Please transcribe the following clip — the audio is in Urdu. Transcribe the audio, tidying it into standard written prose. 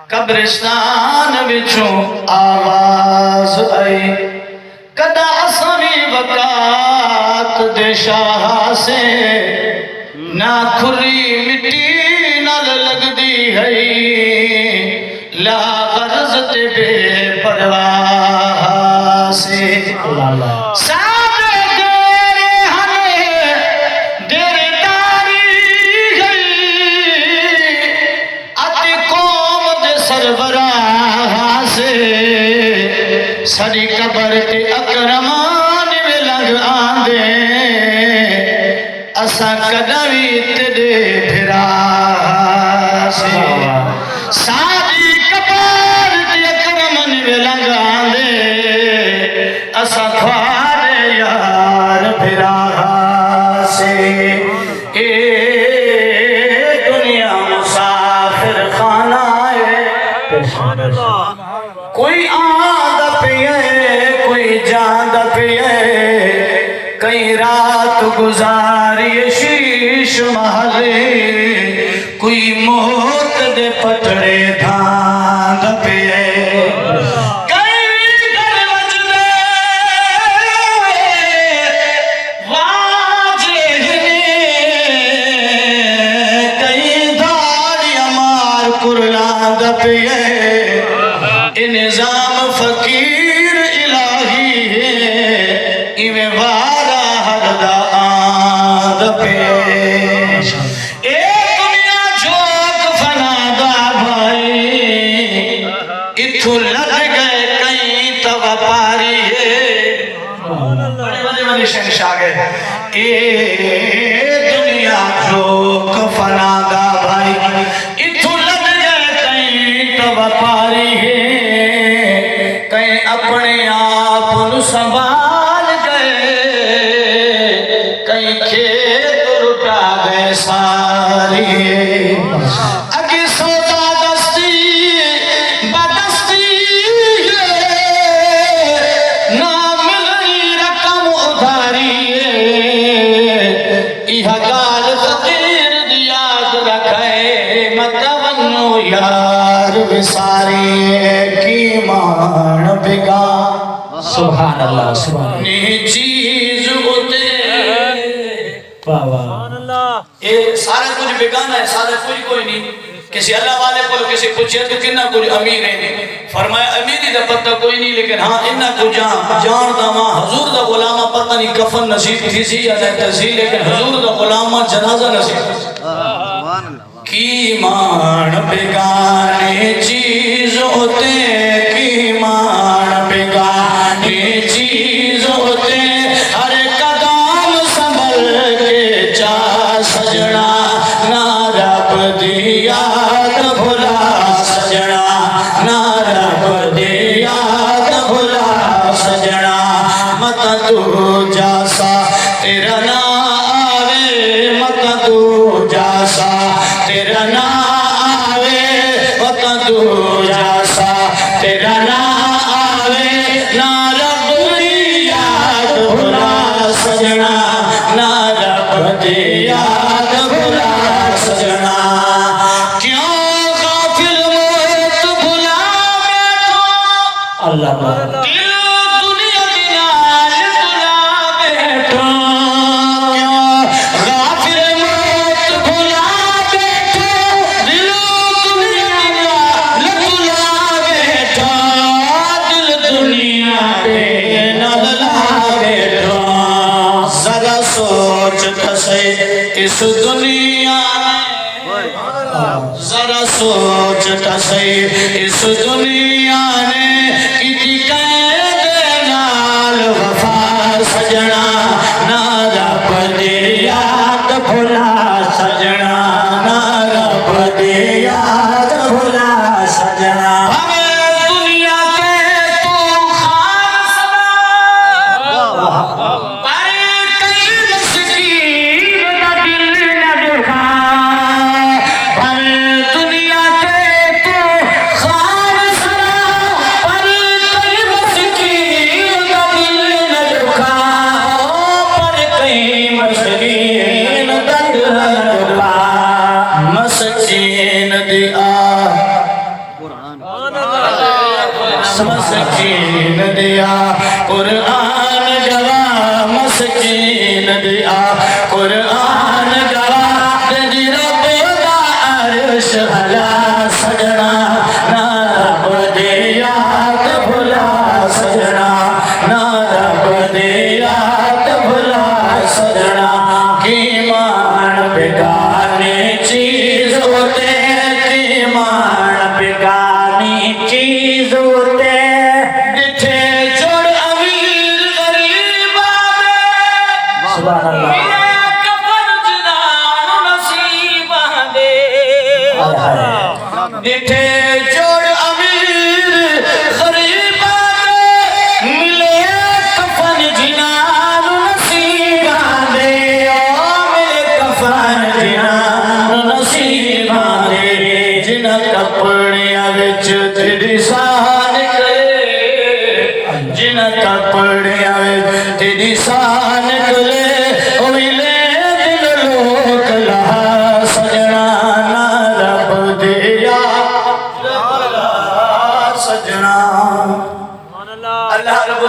قبرستان بچوں آواز آئی کدا اسمی وقات دے شاہ سے نہ کھری مٹی نال لگ دی ہے لا غرض تے بے پرواہ سے سادے دیرے ہمیں دیرے داری گئی اتی قوم دے سربراہ سے سری قبر تے اکرمان میں لگ آندے اسا قدمی تیرے بھرا سے ساری قبر تے اکرمان میں لگ آندے اسا کھوارے یار بھرا سے اے دنیا مسافر خانہ ہے کوئی آدھا پیئے کوئی جاندہ پیئے کئی رات گزاری شیش محلے کوئی موت دے پٹڑے دھاند پیئے کئی گر وجدے واجے کئی دھاڑی امار کرلاند پیئے نظام فقیر الہی ہے ایویں وارا ہر دا آد پہ اے دنیا جھوک فنا دا بھائی اتھو لگ گئے کئی توا پاری ہے بڑے شہنشاہ گئے اے دنیا جھوک فنا دا بھائی اتھو لگ گئے کئی توا پاری ہے اپنے آپ سنبھال گئے کئی کھیت لٹا گئے ساری اگے سودا دستی بدستی نہ ملی رقم ادھاری یہ گال فقیر دی یاد رکھے متونو یار وساری کی مان بگا سبحان اللہ سبحان اللہ چیز ہوتے سارے کچھ بگانا ہے سارے کوئی نہیں کسی اللہ والے کو کسی پوچھے تو کنہ کچھ امیر ہے فرمایا امیری دا پتہ کوئی نہیں لیکن ہاں انہ کو جان دا ماں حضور دا غلامہ پتہ نہیں کفن نصیب تھی سی یا تحصیل لیکن حضور دا غلامہ جنازہ نصیب کی مان بگانے چیز ہوتے کی مان بگانے چیز ہوتے ہر قدم سنبھل کے چا سجنا نہ رب دی یاد بھلا سجنا نہ رب دی یاد بھلا سجنا مت تو جاسا تیرا نہ آوے مت تو جاسا تیرا نہ آوے مت تو جاسا تیرا نہ آوے نہ رب دی یاد بھلا سجنا نہ رب دی یاد بھلا سجنا کیوں غافل موت بھلا بیٹھو اللہ اس دنیا میں ذرا سوچتا سی اس دنیا نے کتی قید نال وفا سجنا نہ رب دی یاد بھلا سجنا نہ رب دی یاد بھلا سجنا دنیا کے تو خان سنا پر مسکین دیا قرآن گواہ مسکین دیا قرآن گواہ دی رب دا عرش بھلا سجنا نا رب دے یاد بھلا سجنا نا رب دے یاد بھلا سجنا کی مان بگانی چیز ہوتے کی مان بگانی چیز ہوتے ڈٹھے چھوڑ امیر غریب آدے سبحان اللہ میرے کفن جنان نصیب آدے ڈٹھے چھوڑ امیر غریب آدے ملے کفن جنان نصیب آدے ملے کفن جنان نصیب آدے جن کپڑیاں وچ تیری شان کرے جن کپڑیاں وچ تیری شان کرے او ملے دل لوک لہا سجنا نا رب دیا سجنا اللہ رب